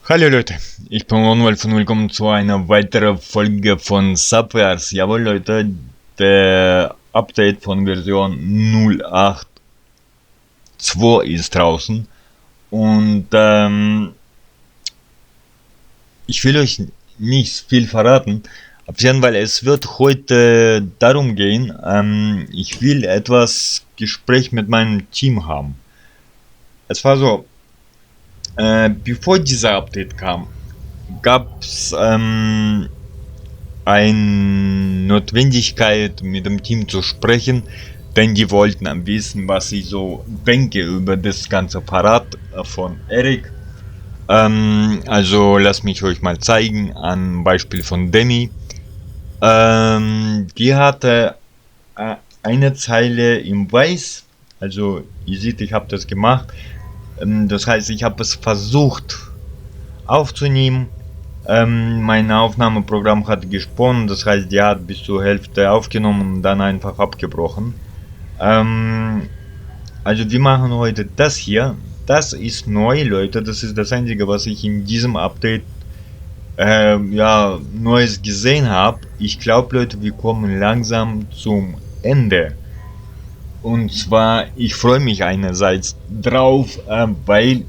Hallo Leute, ich bin Manuel und willkommen zu einer weiteren Folge von Subverse. Jawohl Leute, der Update von Version 0.8.2 ist draußen und ich will euch nicht viel verraten, auf jeden Fall es wird heute darum gehen, ich will etwas Gespräch mit meinem Team haben. Es war so, bevor dieser Update kam, gab es eine Notwendigkeit, mit dem Team zu sprechen, denn die wollten wissen, was ich so denke über das ganze Parat von Eric. Also lasst mich euch mal zeigen, am Beispiel von Demi. Die hatte eine Zeile im Weiß, also ihr seht, ich habe das gemacht. Das heißt, ich habe es versucht aufzunehmen. Mein Aufnahmeprogramm hat gesponnen, das heißt, die hat bis zur Hälfte aufgenommen und dann einfach abgebrochen. Also wir machen heute das hier. Das ist neu, Leute. Das ist das Einzige, was ich in diesem Update Neues gesehen habe. Ich glaube, Leute, wir kommen langsam zum Ende. Und zwar, ich freue mich einerseits drauf, weil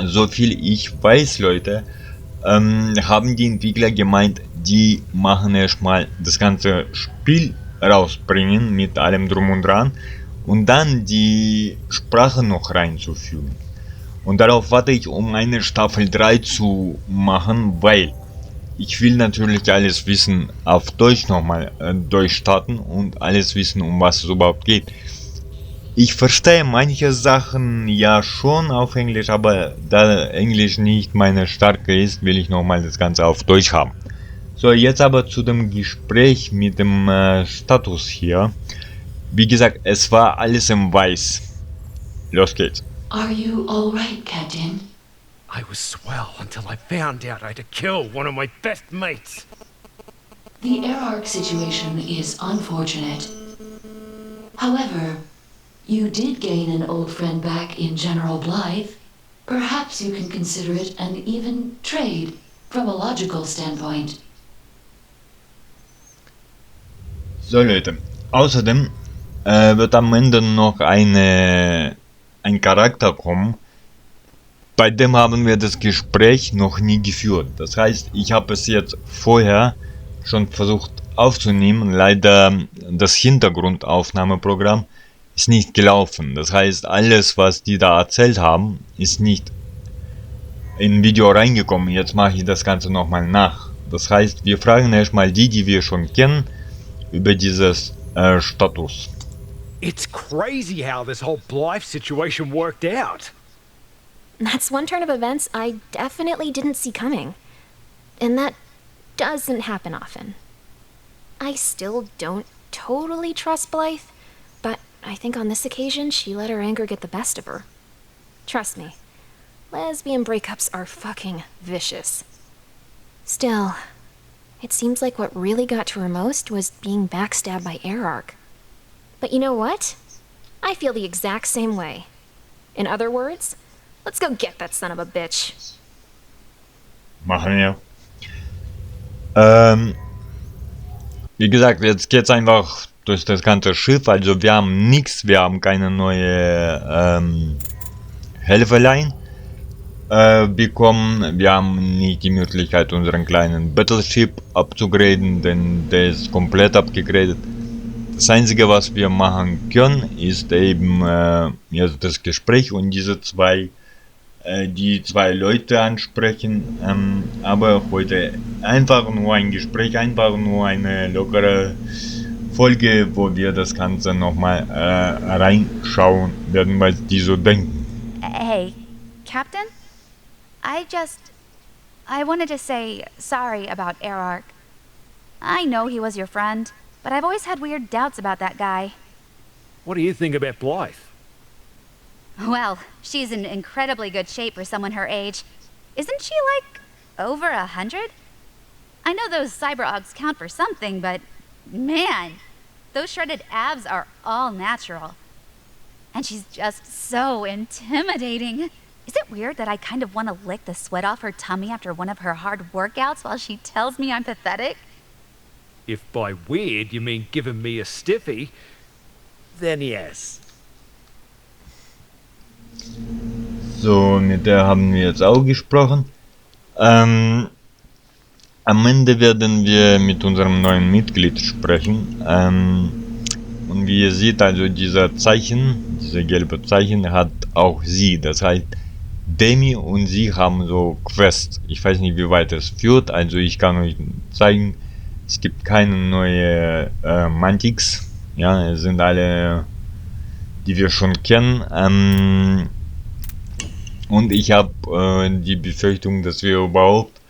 so viel ich weiß, Leute, haben die Entwickler gemeint, die machen erstmal das ganze Spiel rausbringen mit allem drum und dran und dann die Sprache noch reinzufügen. Und darauf warte ich, um eine Staffel 3 zu machen, weil ich will natürlich alles wissen, auf Deutsch nochmal durchstarten und alles wissen, um was es überhaupt geht. Ich verstehe manche Sachen ja schon auf Englisch, aber da Englisch nicht meine Stärke ist, will ich nochmal das Ganze auf Deutsch haben. So, jetzt aber zu dem Gespräch mit dem Status hier. Wie gesagt, es war alles im Weiß. Los geht's. Are you all right, Captain? I was swell until I found out I had to kill one of my best mates. The Air situation is unfortunate. However, you did gain an old friend back in General Blythe. Perhaps you can consider it an even trade from a logical standpoint. So Leute, außerdem wird am Ende noch ein Charakter kommen, bei dem haben wir das Gespräch noch nie geführt. Das heißt, ich habe es jetzt vorher schon versucht aufzunehmen, leider das Hintergrundaufnahmeprogramm ist nicht gelaufen. Das heißt, alles was die da erzählt haben, ist nicht in Video reingekommen. Jetzt mache ich das Ganze nochmal nach. Das heißt, wir fragen erstmal die wir schon kennen, über dieses Status. It's crazy how this whole Blythe situation worked out. That's one turn of events I definitely didn't see coming. And that doesn't happen often. I still don't totally trust Blythe, but I think on this occasion she let her anger get the best of her. Trust me, lesbian breakups are fucking vicious. Still, it seems like what really got to her most was being backstabbed by Erarch. But you know what? I feel the exact same way. In other words, let's go get that son of a bitch. Machen wir. Wie gesagt, jetzt geht's einfach durch das ganze Schiff. Also wir haben nichts, wir haben keine neue Helferlein bekommen. Wir haben nicht die Möglichkeit, unseren kleinen Battleship abzugraden, denn der ist komplett abgegradet. Das Einzige, was wir machen können, ist eben jetzt das Gespräch und die zwei Leute ansprechen, aber heute einfach nur ein Gespräch, einfach nur eine lockere Folge, wo wir das Ganze nochmal reinschauen werden, was die so denken. Hey, Captain? I wanted to say sorry about Erarch. I know he was your friend, but I've always had weird doubts about that guy. What do you think about Blythe? Well, she's in incredibly good shape for someone her age. Isn't she, like, over 100? I know those cyber-ogs count for something, but man, those shredded abs are all natural. And she's just so intimidating. Is it weird that I kind of want to lick the sweat off her tummy after one of her hard workouts while she tells me I'm pathetic? If by weird you mean giving me a stiffy, then yes. So, mit der haben wir jetzt auch gesprochen. Am Ende werden wir mit unserem neuen Mitglied sprechen. Und wie ihr seht, also dieser Zeichen, diese gelbe Zeichen hat auch sie. Das heißt, Demi und sie haben so Quests. Ich weiß nicht, wie weit es führt. Also ich kann euch zeigen, es gibt keine neue Mantics. Ja, es sind alle, die wir schon kennen. Und ich habe die Befürchtung, dass wir überhaupt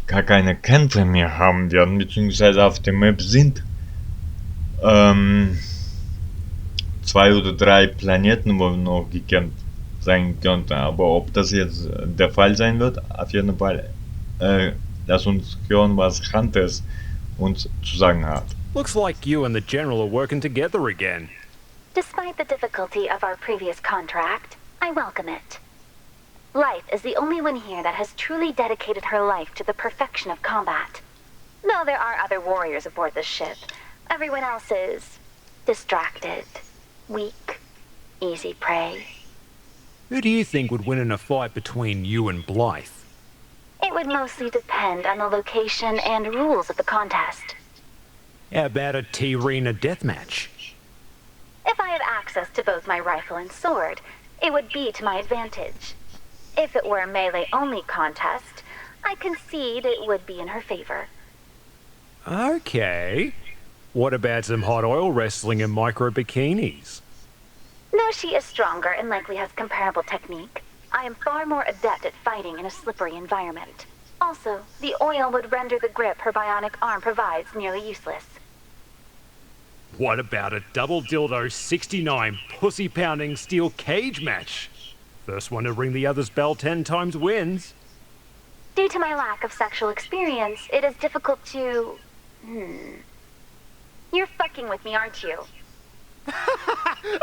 gar keine Kämpfe mehr haben werden, beziehungsweise auf der Map sind 2 oder 3 Planeten, wo noch gekämpft sein könnte. Aber ob das jetzt der Fall sein wird, auf jeden Fall lass uns hören, was Hunters uns zu sagen hat. Looks like you and the General are working together again. Despite the difficulty of our previous contract, I welcome it. Blythe is the only one here that has truly dedicated her life to the perfection of combat. Though there are other warriors aboard this ship, everyone else is distracted, weak, easy prey. Who do you think would win in a fight between you and Blythe? It would mostly depend on the location and rules of the contest. How about a T-Rena deathmatch? If I had access to both my rifle and sword, it would be to my advantage. If it were a melee-only contest, I concede it would be in her favor. Okay. What about some hot oil wrestling and micro bikinis? Though she is stronger and likely has comparable technique, I am far more adept at fighting in a slippery environment. Also, the oil would render the grip her bionic arm provides nearly useless. What about a double dildo 69 pussy-pounding steel cage match? First one to ring the other's bell 10 times wins. Due to my lack of sexual experience, it is difficult to... You're fucking with me, aren't you?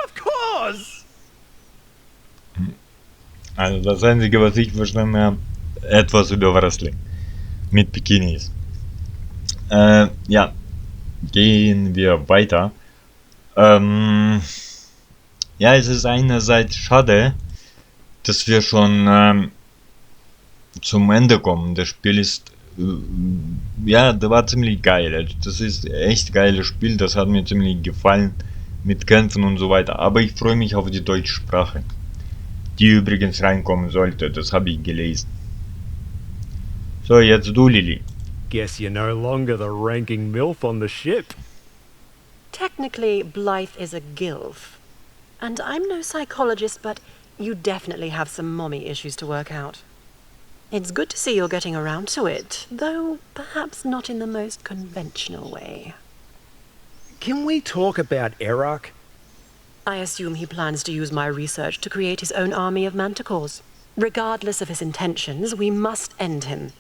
Of course! Also das Einzige, was ich verstanden habe, etwas über Wrestling. Mit Bikinis. Ja, gehen wir weiter. Ja, es ist einerseits schade, dass wir schon zum Ende kommen. Das Spiel ist, ja, das war ziemlich geil. Also das ist echt geiles Spiel, das hat mir ziemlich gefallen mit Kämpfen und so weiter. Aber ich freue mich auf die deutsche Sprache, die übrigens reinkommen sollte. Das habe ich gelesen. So, jetzt du, Lili. Guess you're no longer the ranking MILF on the ship. Technically, Blythe is a gilf. And I'm no psychologist, but you definitely have some mommy issues to work out. It's good to see you're getting around to it, though perhaps not in the most conventional way. Can we talk about Erok? I assume he plans to use my research to create his own army of manticores. Regardless of his intentions, we must end him.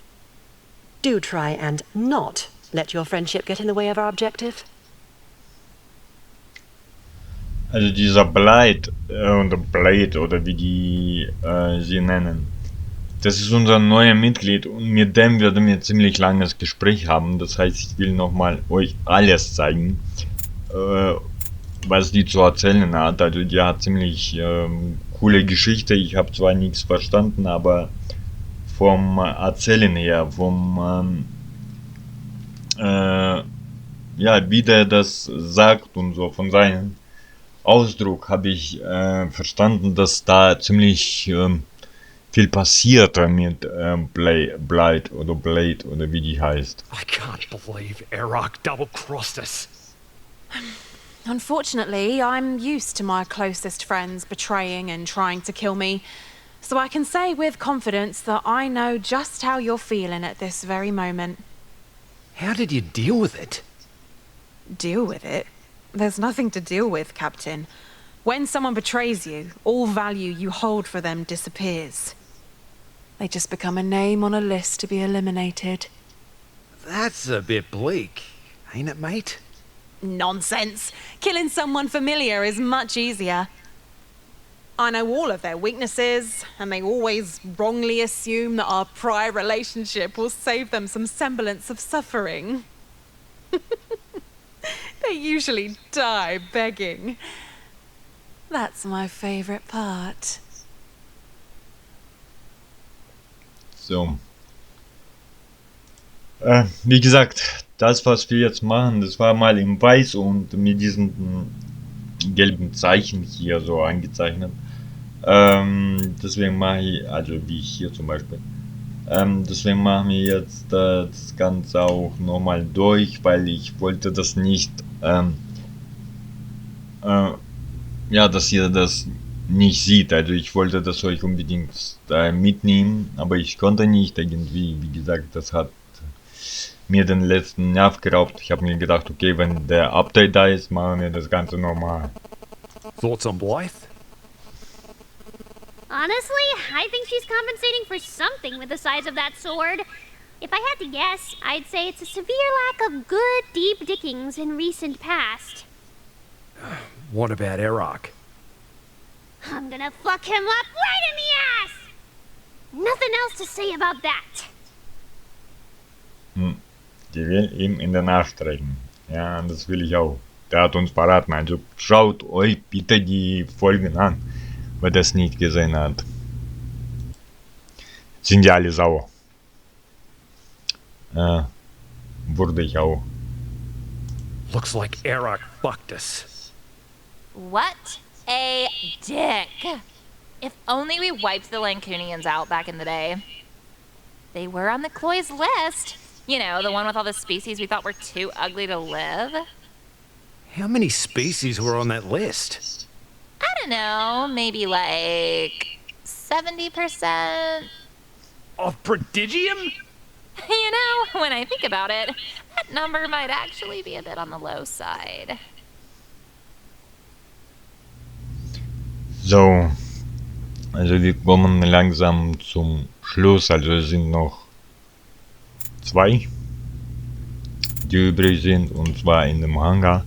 Do try and not let your friendship get in the way of our objective. Also dieser Blade oder wie die sie nennen, das ist unser neuer Mitglied und mit dem werden wir ziemlich langes Gespräch haben. Das heißt, ich will nochmal euch alles zeigen, was die zu erzählen hat. Also die hat ziemlich coole Geschichte. Ich habe zwar nichts verstanden, aber vom Erzählen her, vom ja, wie der das sagt und so, von seinem Ausdruck habe ich verstanden, dass da ziemlich viel passiert mit Blade oder wie die heißt. I can't believe Erok double-crossed us. Unfortunately, I'm used to my closest friends betraying and trying to kill me, so I can say with confidence that I know just how you're feeling at this very moment. How did you deal with it? Deal with it? There's nothing to deal with, Captain. When someone betrays you, all value you hold for them disappears. They just become a name on a list to be eliminated. That's a bit bleak, ain't it, mate? Nonsense! Killing someone familiar is much easier. I know all of their weaknesses, and they always wrongly assume that our prior relationship will save them some semblance of suffering. They usually die begging. That's my favorite part. So. Wie gesagt, das, was wir jetzt machen, das war mal in Weiß und mit diesen gelben Zeichen hier so eingezeichnet. Deswegen mache ich, also wie hier zum Beispiel. Deswegen machen wir jetzt das Ganze auch nochmal durch, weil ich wollte das nicht, ja, dass ihr das nicht sieht. Also ich wollte das euch unbedingt mitnehmen, aber ich konnte nicht irgendwie. Wie gesagt, das hat mir den letzten Nerv geraubt. Ich habe mir gedacht, okay, wenn der Update da ist, machen wir das Ganze normal. Thoughts on Blythe? Honestly, I think she's compensating for something with the size of that sword. If I had to guess, I'd say it's a severe lack of good, deep dickings in recent past. What about Erak? I'm gonna fuck him up right in the ass! Nothing else to say about that. Die will ihm in den Arsch treten. Ja, das will ich auch. Der hat uns verraten. Also schaut euch bitte die Folgen an, wer das nicht gesehen hat. Sind ja alle sauer. Wurde ich auch. Looks like Erak fucked us. What a dick. If only we wiped the Lancunians out back in the day. They were on the Cloy's list. You know, the one with all the species we thought were too ugly to live. How many species were on that list? I don't know, maybe like 70%. Of Prodigium? You know, when I think about it, that number might actually be a bit on the low side. So, also wir kommen langsam zum Schluss, also es sind noch 2, die übrig sind, und zwar in dem Hangar.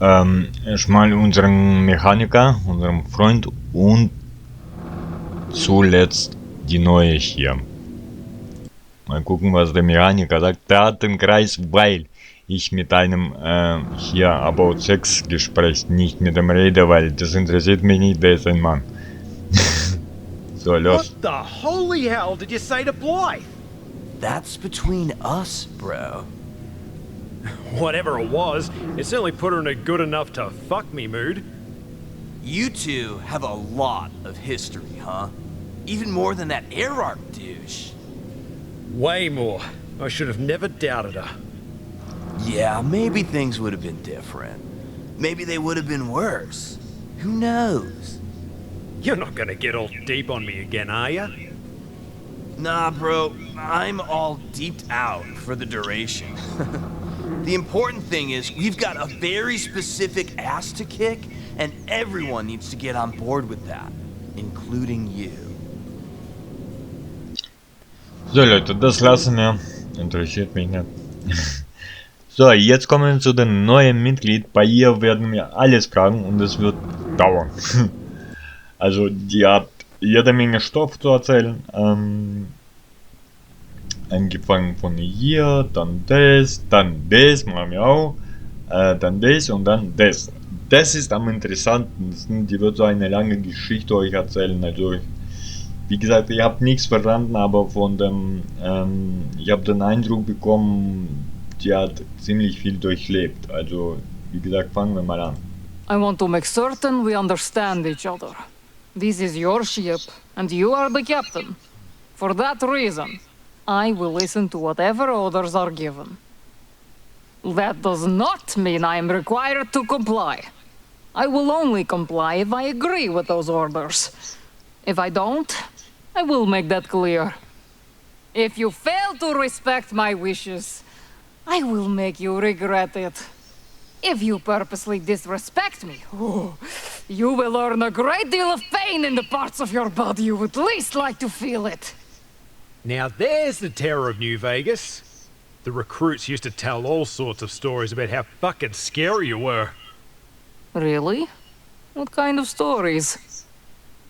Erstmal unseren Mechaniker, unseren Freund, und zuletzt die neue hier. Mal gucken, was der Mechaniker sagt. Der hat den Kreis, weil ich mit einem hier About Sex Gespräch nicht mit dem rede, weil das interessiert mich nicht, der ist ein Mann. So, los. What the holy hell did you say to Blythe? That's between us, bro. Whatever it was, it certainly put her in a good enough to fuck me mood. You two have a lot of history, huh? Even more than that Erark douche. Way more. I should have never doubted her. Yeah, maybe things would have been different. Maybe they would have been worse. Who knows? You're not gonna get all deep on me again, are ya? Nah, bro, I'm all deeped out for the duration. The important thing is we've got a very specific ass to kick, and everyone needs to get on board with that, including you. So Leute, das lassen wir. Interessiert mich nicht. So, jetzt kommen wir zu dem neuen Mitglied. Bei ihr werden wir alles fragen und es wird dauern. Also, die hat jede Menge Stoff zu erzählen. Angefangen von hier, dann das machen wir auch. Dann das und dann das. Das ist am interessantesten. Die wird so eine lange Geschichte euch erzählen. Also, wie gesagt, ich habe nichts verstanden, aber von dem, ich habe den Eindruck bekommen, die hat ziemlich viel durchlebt. Also, wie gesagt, fangen wir mal an. I want to make certain we understand each other. This is your ship, and you are the captain. For that reason, I will listen to whatever orders are given. That does not mean I am required to comply. I will only comply if I agree with those orders. If I don't, I will make that clear. If you fail to respect my wishes, I will make you regret it. If you purposely disrespect me, you will earn a great deal of pain in the parts of your body you would least like to feel it. Now there's the terror of New Vegas. The recruits used to tell all sorts of stories about how fucking scary you were. Really? What kind of stories?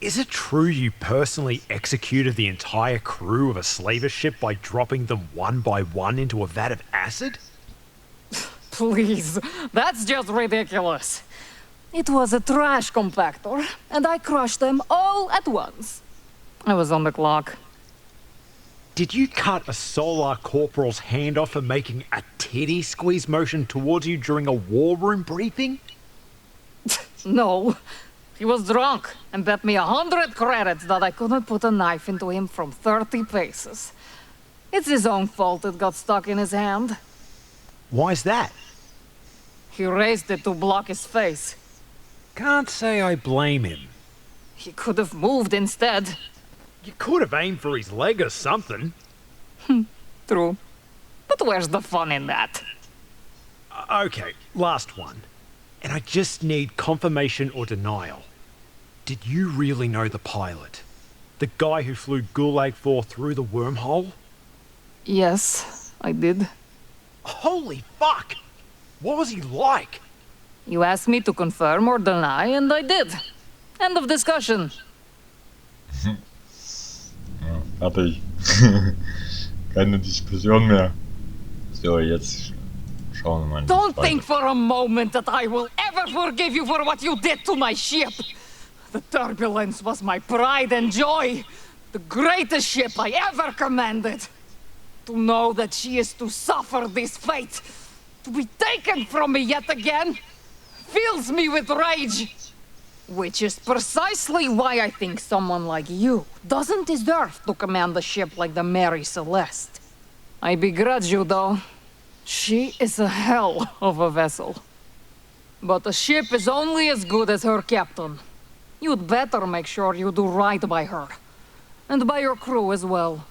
Is it true you personally executed the entire crew of a slaver ship by dropping them one by one into a vat of acid? Please, that's just ridiculous. It was a trash compactor, and I crushed them all at once. I was on the clock. Did you cut a Solar Corporal's hand off for making a titty squeeze motion towards you during a war room briefing? No. He was drunk and bet me 100 credits that I couldn't put a knife into him from 30 paces. It's his own fault it got stuck in his hand. Why's that? He raised it to block his face. Can't say I blame him. He could have moved instead. You could have aimed for his leg or something. True. But where's the fun in that? Okay, last one. And I just need confirmation or denial. Did you really know the pilot? The guy who flew Gulag 4 through the wormhole? Yes, I did. Holy fuck! What was he like? You asked me to confirm or deny, and I did. End of discussion. Fertig. Keine Diskussion mehr. So, jetzt schauen wir mal. Don't think for a moment that I will ever forgive you for what you did to my ship. The turbulence was my pride and joy. The greatest ship I ever commanded. To know that she is to suffer this fate, to be taken from me yet again, fills me with rage. Which is precisely why I think someone like you doesn't deserve to command a ship like the Mary Celeste. I begrudge you, though. She is a hell of a vessel. But a ship is only as good as her captain. You'd better make sure you do right by her. And by your crew as well.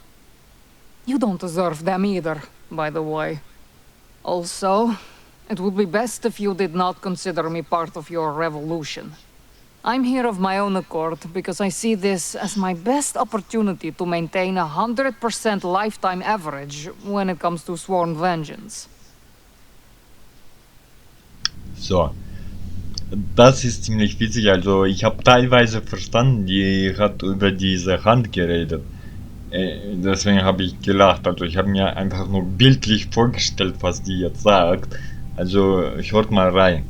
You don't deserve them either, by the way. Also, it would be best if you did not consider me part of your revolution. I'm here of my own accord because I see this as my best opportunity to maintain 100% lifetime average when it comes to sworn vengeance. So. Das ist ziemlich witzig, also ich habe teilweise verstanden, die hat über diese Hand geredet. Deswegen habe ich gelacht, also ich habe mir einfach nur bildlich vorgestellt, was die jetzt sagt. Also hört mal rein.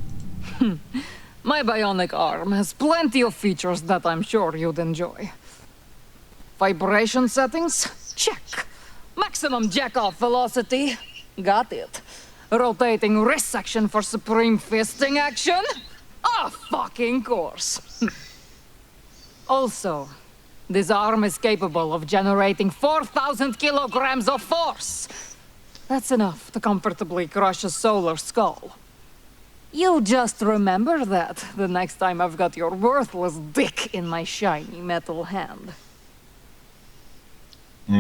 My bionic arm has plenty of features that I'm sure you'd enjoy. Vibration settings? Check. Maximum jack-off velocity? Got it. Rotating wrist section for supreme fisting action? Of fucking course. Also, this arm is capable of generating 4,000 kilograms of force. That's enough to comfortably crush a solar skull. You just remember that the next time I've got your worthless dick in my shiny metal hand.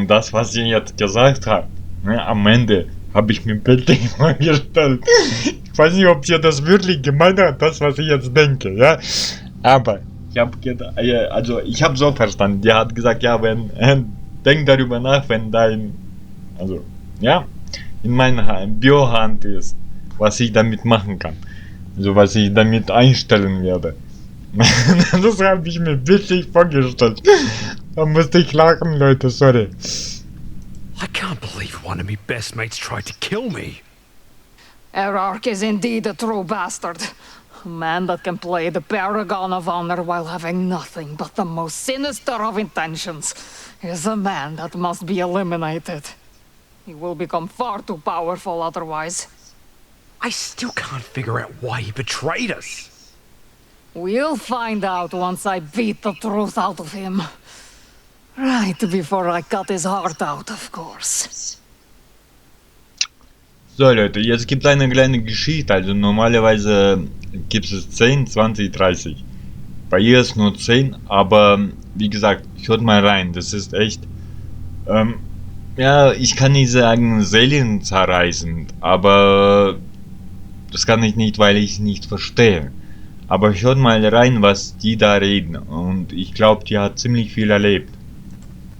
Das, was sie jetzt gesagt hat, ne, am Ende habe ich mir bildlich vorgestellt. Ich weiß nicht, ob sie das wirklich gemeint hat, das, was ich jetzt denke, ja. Aber ich habe also ich habe so verstanden, die hat gesagt, ja, wenn denk darüber nach, wenn dein, also ja, in meiner Biohand ist, was ich damit machen kann. Also was ich damit einstellen werde. Das habe ich mir bildlich vorgestellt. Da musste ich lachen, Leute, sorry. I can't believe one of me best mates tried to kill me. Erarch is indeed a true bastard. A man that can play the paragon of honor while having nothing but the most sinister of intentions is a man that must be eliminated. He will become far too powerful otherwise. I still can't figure out why he betrayed us. We'll find out once I beat the truth out of him. Right before I cut his heart out, of course. So Leute, jetzt gibt es eine kleine Geschichte, also normalerweise gibt es 10, 20, 30. Bei ihr ist nur 10, aber wie gesagt, hört mal rein, das ist echt, ja, ich kann nicht sagen seelenzerreißend, aber das kann ich nicht, weil ich es nicht verstehe. Aber hört mal rein, was die da reden, und ich glaube, die hat ziemlich viel erlebt.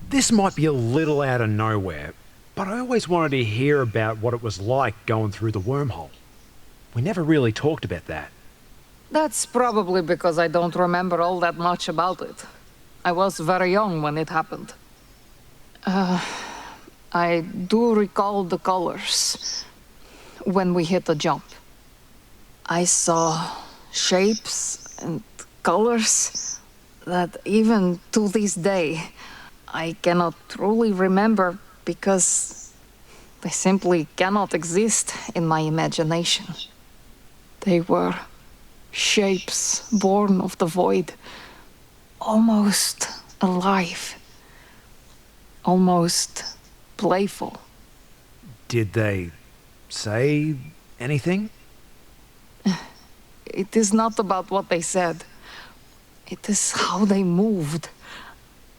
This might be a little out of nowhere, but I always wanted to hear about what it was like going through the wormhole. We never really talked about that. That's probably because I don't remember all that much about it. I was very young when it happened. I do recall the colors when we hit the jump. I saw shapes and colors that even to this day I cannot truly remember because they simply cannot exist in my imagination. They were shapes born of the void, almost alive, almost playful. Did they say anything? It is not about what they said. It is how they moved,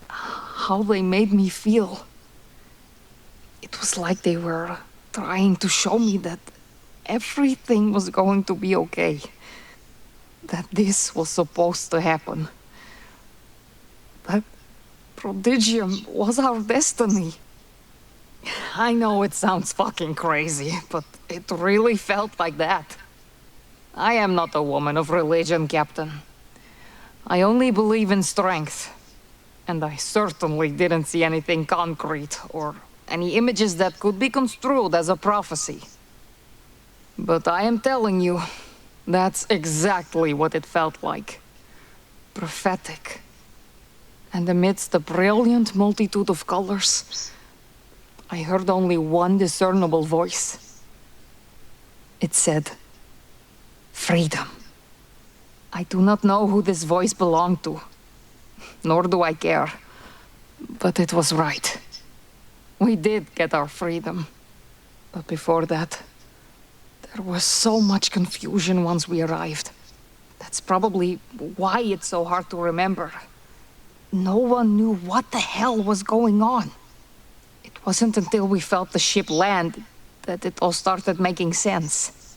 how they made me feel. It was like they were trying to show me that everything was going to be okay. That this was supposed to happen. That prodigium was our destiny. I know it sounds fucking crazy, but it really felt like that. I am not a woman of religion, Captain. I only believe in strength. And I certainly didn't see anything concrete or any images that could be construed as a prophecy. But I am telling you, that's exactly what it felt like. Prophetic. And amidst the brilliant multitude of colors, I heard only one discernible voice. It said, freedom. I do not know who this voice belonged to, nor do I care. But it was right. We did get our freedom. But before that, there was so much confusion once we arrived. That's probably why it's so hard to remember. No one knew what the hell was going on. It wasn't until we felt the ship land that it all started making sense.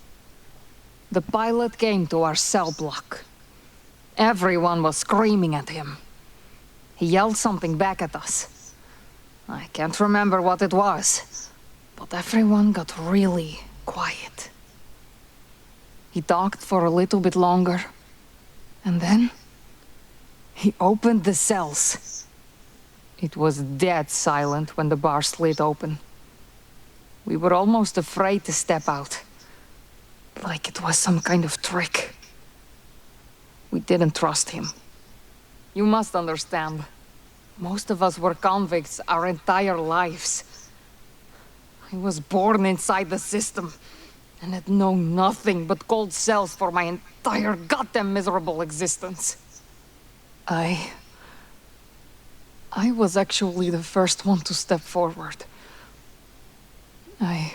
The pilot came to our cell block. Everyone was screaming at him. He yelled something back at us. I can't remember what it was, but everyone got really quiet. He talked for a little bit longer, and then he opened the cells. It was dead silent when the bar slid open. We were almost afraid to step out, like it was some kind of trick. We didn't trust him. You must understand, most of us were convicts our entire lives. I was born inside the system and had known nothing but cold cells for my entire goddamn miserable existence. I was actually the first one to step forward. I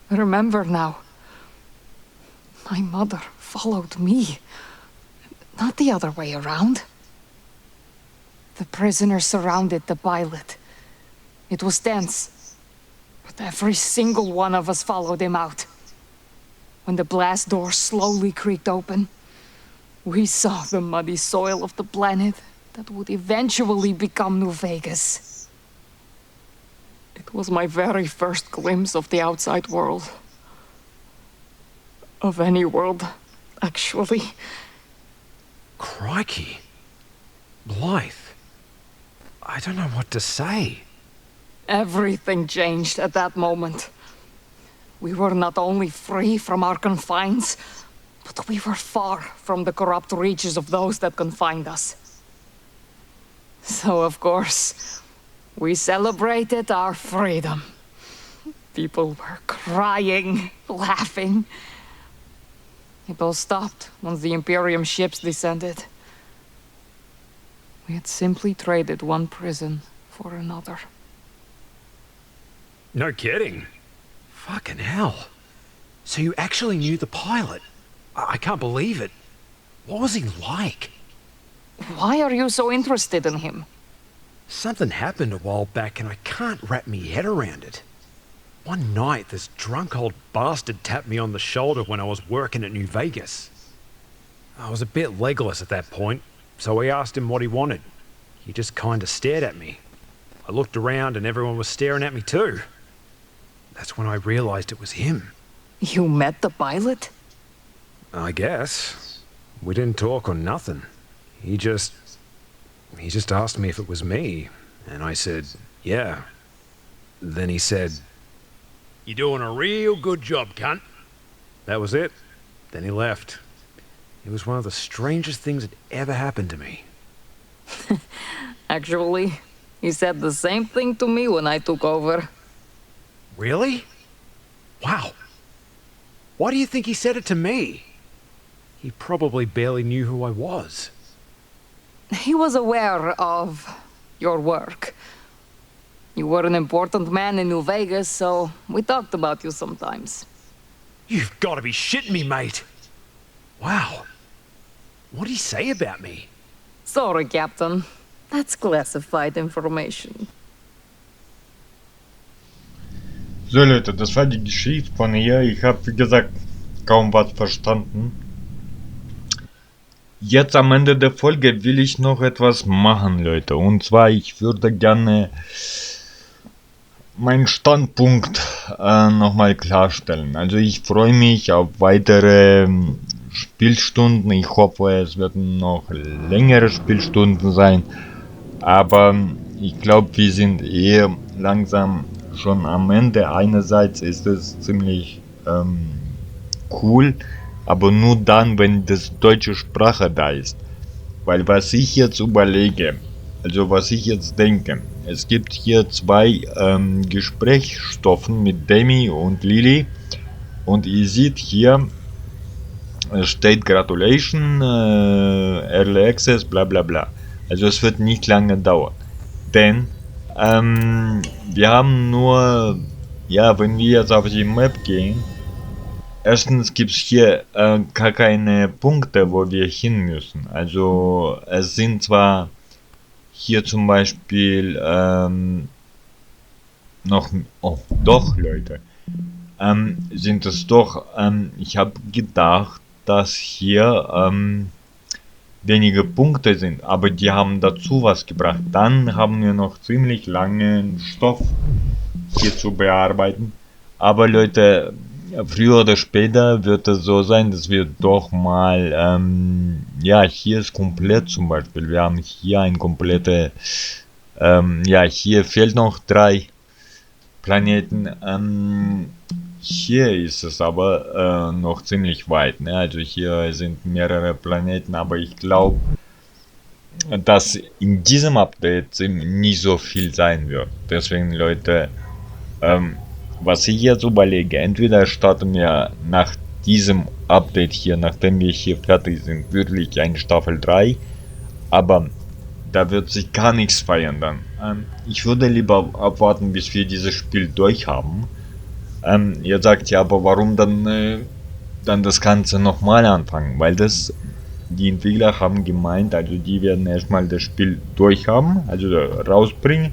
remember now. My mother followed me, not the other way around. The prisoners surrounded the pilot. It was tense, but every single one of us followed him out. When the blast door slowly creaked open, we saw the muddy soil of the planet that would eventually become New Vegas. It was my very first glimpse of the outside world. Of any world, actually. Crikey. Blythe. I don't know what to say. Everything changed at that moment. We were not only free from our confines, but we were far from the corrupt reaches of those that confined us. So, of course, we celebrated our freedom. People were crying, laughing. It all stopped once the Imperium ships descended. We had simply traded one prison for another. No kidding. Fucking hell. So you actually knew the pilot? I can't believe it. What was he like? Why are you so interested in him? Something happened a while back and I can't wrap me head around it. One night, this drunk old bastard tapped me on the shoulder when I was working at New Vegas. I was a bit legless at that point, so I asked him what he wanted. He just kinda stared at me. I looked around and everyone was staring at me too. That's when I realized it was him. You met the pilot? I guess. We didn't talk or nothing. He just He just asked me if it was me, and I said, yeah. Then he said, "You're doing a real good job, cunt." That was it. Then he left. It was one of the strangest things that ever happened to me. Actually, he said the same thing to me when I took over. Really? Wow. Why do you think he said it to me? He probably barely knew who I was. He was aware of your work. You were an important man in New Vegas, so we talked about you sometimes. You've got to be shitting me, mate. Wow. What did he say about me? Sorry, Captain. That's classified information. So Leute, das war die Geschichte von ihr. Ich habe, wie gesagt, kaum was verstanden. Jetzt am Ende der Folge will ich noch etwas machen, Leute. Und zwar, ich würde gerne meinen Standpunkt nochmal klarstellen. Also ich freue mich auf weitere Spielstunden. Ich hoffe, es werden noch längere Spielstunden sein. Aber ich glaube, wir sind eher langsam schon am Ende. Einerseits ist es ziemlich cool, aber nur dann, wenn das deutsche Sprache da ist. Weil was ich jetzt überlege, also was ich jetzt denke, es gibt hier zwei Gesprächsstoffen mit Demi und Lily. Und ihr seht hier, es steht Gratulation, Early Access, bla bla bla. Also es wird nicht lange dauern. Denn wir haben nur, ja, wenn wir jetzt auf die Map gehen, erstens gibt es hier gar keine Punkte, wo wir hin müssen. Also es sind zwar hier zum Beispiel noch, oh doch Leute, sind es doch, ich habe gedacht, dass hier wenige Punkte sind, aber die haben dazu was gebracht. Dann haben wir noch ziemlich langen Stoff hier zu bearbeiten. Aber Leute, früher oder später wird es so sein, dass wir doch mal, ja, hier ist komplett zum Beispiel. Wir haben hier ein komplette, ja, hier fehlt noch 3 Planeten. Hier ist es aber noch ziemlich weit, ne? Also hier sind mehrere Planeten, aber ich glaube, dass in diesem Update nicht so viel sein wird. Deswegen Leute, was ich jetzt überlege, entweder starten wir nach diesem Update hier, nachdem wir hier fertig sind, wirklich eine Staffel 3, aber da wird sich gar nichts verändern. Ich würde lieber abwarten, bis wir dieses Spiel durch haben. Ihr sagt ja, aber warum dann das Ganze nochmal anfangen? Weil die Entwickler haben gemeint, also die werden erstmal das Spiel durchhaben, also rausbringen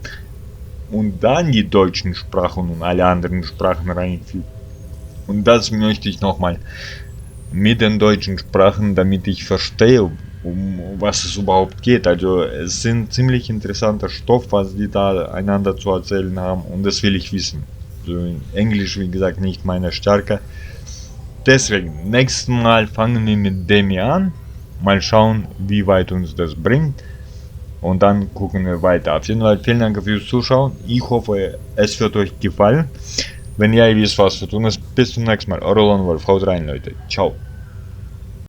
und dann die deutschen Sprachen und alle anderen Sprachen reinfügen. Und das möchte ich nochmal mit den deutschen Sprachen, damit ich verstehe, um was es überhaupt geht. Also es sind ziemlich interessanter Stoff, was die da einander zu erzählen haben, und das will ich wissen. Also Englisch, wie gesagt, nicht meine Stärke. Deswegen, nächstes Mal fangen wir mit Demi an. Mal schauen, wie weit uns das bringt. Und dann gucken wir weiter. Auf jeden Fall vielen Dank fürs Zuschauen. Ich hoffe, es wird euch gefallen. Wenn ja, ihr wisst, was zu tun ist. Bis zum nächsten Mal. Eure Lone Wolf. Haut rein, Leute. Ciao.